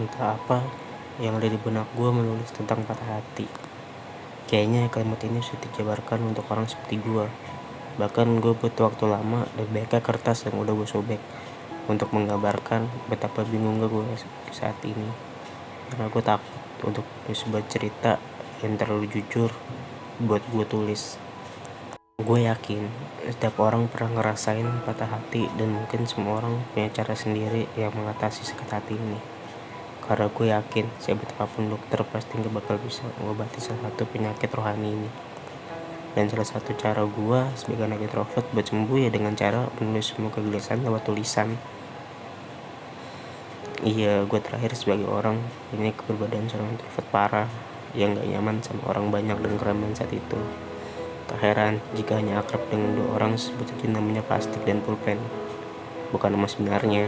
Entah apa yang ada di benak gue menulis tentang patah hati. Kayaknya kalimat ini sudah dijabarkan untuk orang seperti gue. Bahkan gue butuh waktu lama dan banyaknya kertas yang udah gue sobek untuk menggambarkan betapa bingungnya gue saat ini. Karena gue takut untuk sebuah cerita yang terlalu jujur buat gue tulis. Gue yakin setiap orang pernah ngerasain patah hati, dan mungkin semua orang punya cara sendiri yang mengatasi sakit hati ini. Karena gue yakin sehebat apapun dokter pasti gak bakal bisa mengobati salah satu penyakit rohani ini. Dan salah satu cara gue sebagai anak introvert buat sembuh ya dengan cara menulis semua kegelisahan lewat tulisan. Iya, gue terakhir sebagai orang punya keberadaan seorang introvert parah yang gak nyaman sama orang banyak dan keramaian saat itu. Tak heran jika hanya akrab dengan dua orang sebut saja namanya plastik dan pulpen. Bukan nama sebenarnya.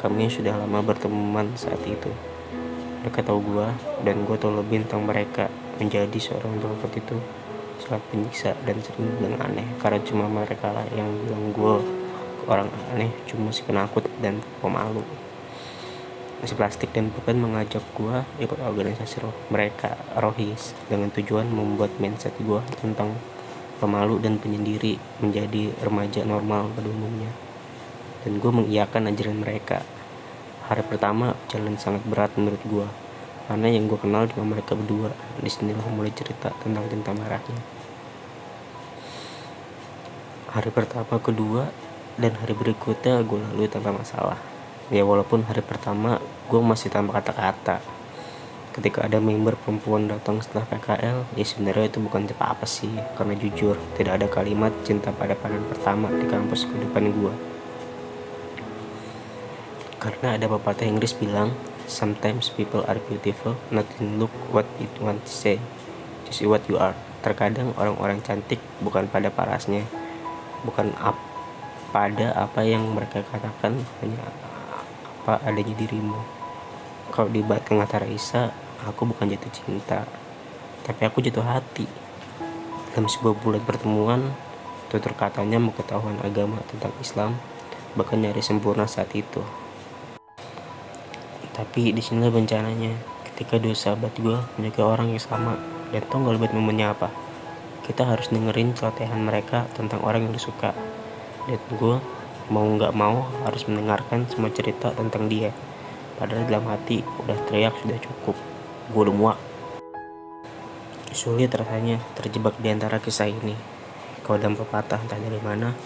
Kami sudah lama berteman saat itu. Mereka tahu gue, dan gue tahu lebih tentang mereka. Menjadi seorang introvert itu sangat penyiksa dan sering bilang aneh, karena cuma mereka lah yang bilang gue orang aneh, cuma si penakut dan pemalu. Si plastik dan pulpen mengajak gue ikut organisasi mereka, Rohis, dengan tujuan membuat mindset gue tentang pemalu dan penyendiri menjadi remaja normal pada umumnya. Dan gue mengiyakan ajaran mereka. Hari pertama jalan sangat berat menurut gue, karena yang gue kenal cuma mereka berdua. Disinilah mulai cerita tentang tinta merahnya. Hari pertama, kedua, dan hari berikutnya gue lalui tanpa masalah. Ya walaupun hari pertama gue masih tanpa kata-kata. Ketika ada member perempuan datang setelah PKL, ya sebenarnya itu bukan tipe apa sih, karena jujur tidak ada kalimat cinta pada pandangan pertama di kampus kehidupan gue. Karena ada pepatah Inggris bilang, sometimes people are beautiful, not in look what it want to say, just what you are. Terkadang orang-orang cantik bukan pada parasnya, bukan pada apa yang mereka katakan, hanya apa adanya dirimu. Kalau di bait kata Raisa, aku bukan jatuh cinta, tapi aku jatuh hati. Dalam sebuah bulan pertemuan, tutur katanya mengetahuan agama tentang Islam, bahkan nyaris sempurna saat itu. Tapi disinilah bencananya, ketika dua sahabat gue menyukai orang yang sama, dan tau gak lebih momennya apa? Kita harus dengerin celotehan mereka tentang orang yang disuka, dan gue mau gak mau harus mendengarkan semua cerita tentang dia. Padahal dalam hati udah teriak sudah cukup, gue udah muak. Sulit rasanya terjebak di antara kisah ini. Kau dalam pepatah entah dari mana,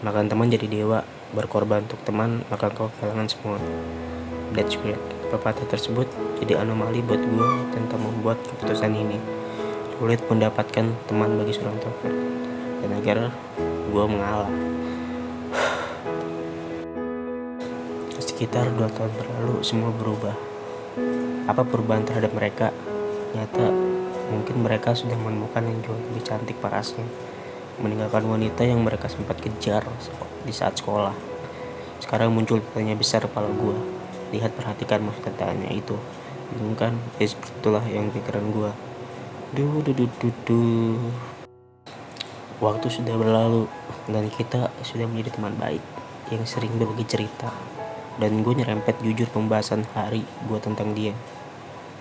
makan teman jadi dewa, berkorban untuk teman maka kau kehilangan semua. That's great. Pepatah tersebut jadi anomali buat gue tentang membuat keputusan ini. Sulit mendapatkan teman bagi seorang introvert, dan akhirnya gue mengalah. Sekitar 2 tahun berlalu, semua berubah. Apa perubahan terhadap mereka? Nyata, mungkin mereka sudah menemukan yang jauh lebih cantik parasnya, meninggalkan wanita yang mereka sempat kejar di saat sekolah. Sekarang muncul tanya besar kepala gue. Lihat, perhatikan maksud tanya itu. Bingung kan? Ya itulah yang pikiran gue. Waktu sudah berlalu, dan kita sudah menjadi teman baik yang sering berbagi cerita. Dan gue nyerempet jujur pembahasan hari gue tentang dia.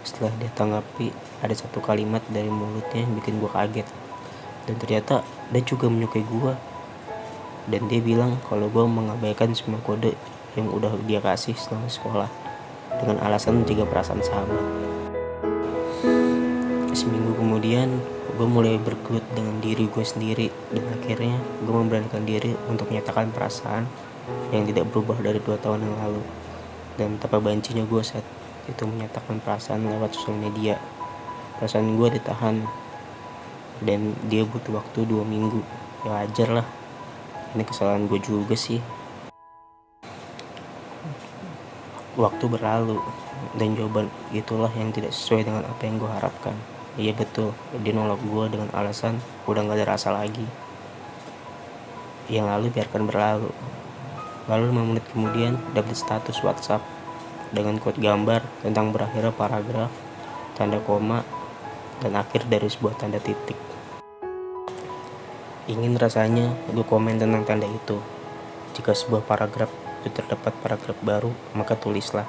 Setelah dia tanggapi, ada satu kalimat dari mulutnya yang bikin gue kaget. Dan ternyata dia juga menyukai gue. Dan dia bilang kalau gue mengabaikan semua kode yang udah dia kasih selama sekolah, dengan alasan menjaga perasaan sahabat. Seminggu kemudian, gue mulai bergelut dengan diri gue sendiri. Dan akhirnya gue memberanikan diri untuk menyatakan perasaan yang tidak berubah dari 2 tahun yang lalu. Dan betapa bencinya gue saat itu menyatakan perasaan lewat sosial media. Perasaan gue ditahan, dan dia butuh waktu 2 minggu. Ya wajar lah, ini kesalahan gue juga sih. Waktu berlalu, dan jawaban itulah yang tidak sesuai dengan apa yang gue harapkan. Iya betul, dia nolak gue dengan alasan udah gak ada rasa lagi. Yang lalu biarkan berlalu. Lalu 5 menit kemudian dapat status WhatsApp dengan quote gambar tentang berakhirnya paragraf, tanda koma, dan akhir dari sebuah tanda titik. Ingin rasanya gue komen tentang tanda itu. Jika sebuah paragraf itu terdapat paragraf baru, maka tulislah.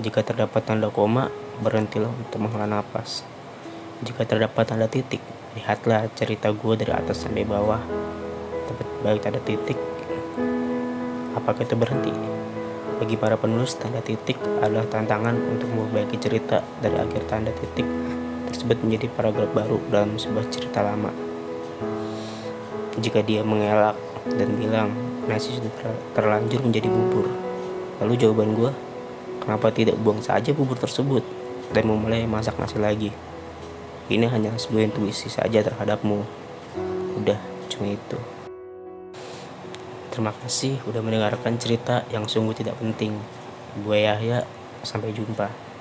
Jika terdapat tanda koma, berhentilah untuk menghela napas. Jika terdapat tanda titik, lihatlah cerita gue dari atas sampai bawah. Tapi baik tanda titik, apakah itu berhenti? Bagi para penulis, tanda titik adalah tantangan untuk memperbaiki cerita dari akhir tanda titik tersebut menjadi paragraf baru dalam sebuah cerita lama. Jika dia mengelak dan bilang, nasi sudah terlanjur menjadi bubur. Lalu jawaban gue, kenapa tidak buang saja bubur tersebut dan memulai masak nasi lagi? Ini hanya sebuah intuisi saja terhadapmu. Udah, cuma itu. Terima kasih udah mendengarkan cerita yang sungguh tidak penting. Gue Yahya, sampai jumpa.